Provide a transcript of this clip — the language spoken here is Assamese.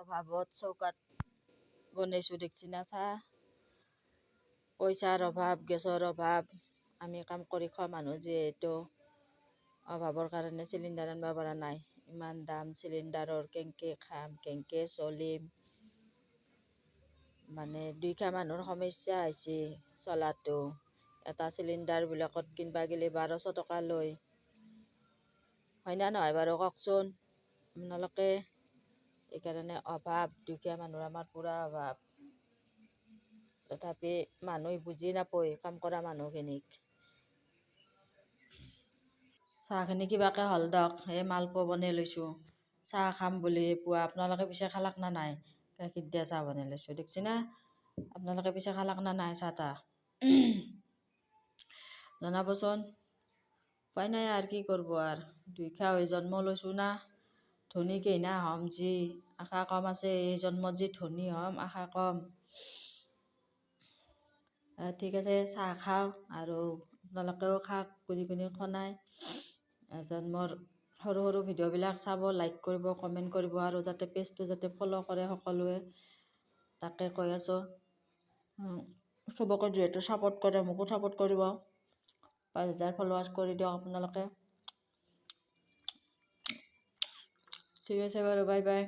অভাৱত চৌকাত বনাইছোঁ দেখছি না চাহ। পইচাৰ অভাৱ, গেছৰ অভাৱ, আমি কাম কৰি খোৱা মানুহ যিহেতু অভাৱৰ কাৰণে চিলিণ্ডাৰ আনিব পৰা নাই। ইমান দাম চিলিণ্ডাৰৰ, কেনেকৈ খাম, কেনেকৈ চলিম, মানে দুখীয়া মানুহৰ সমস্যা হৈছে চলাটো। এটা চিলিণ্ডাৰবিলাকত কিনবা গেলে 1200 টকা লয়, হয় না নহয় বাৰু কওকচোন আপোনালোকে। এইকাৰণে অভাৱ, দুখীয়া মানুহৰ আমাৰ পূৰা অভাৱ। তথাপি মানুহ বুজি নাপায় কাম কৰা মানুহখিনিক। চাহখিনি কিবাকৈ হ'ল দক, এই মালপোৱা বনাই লৈছোঁ। চাহ খাম বুলি পুৱা। আপোনালোকে পিছে খালাক না নাই? গাখীৰ দিয়া চাহ বনাই লৈছোঁ দেখছি না। আপোনালোকে পিছে খালাক না নাই চাহ তাহ? জনাবচোন। উপায় নাই আৰু কি কৰিব আৰু, দুখীয়া হৈ জন্ম লৈছোঁ না। ধনী কেইনা হ'ম, যি আশা কম আছে, এই জন্মত যি ধনী হ'ম আশা কম। ঠিক আছে, চাহ খাওঁ আৰু আপোনালোকেও খাওক বুলি পিনি খনাই। মোৰ সৰু সৰু ভিডিঅ'বিলাক চাব, লাইক কৰিব, কমেণ্ট কৰিব, আৰু যাতে পেজটো যাতে ফ'ল' কৰে সকলোৱে, তাকে কৈ আছোঁ। চবকে যিহেতু ছাপোৰ্ট কৰে, মোকো ছাপোৰ্ট কৰিব। 5000 ফলোৱাৰ্ছ কৰি দিয়ক আপোনালোকে। ঠিক আছে বাৰু, বাই বাই।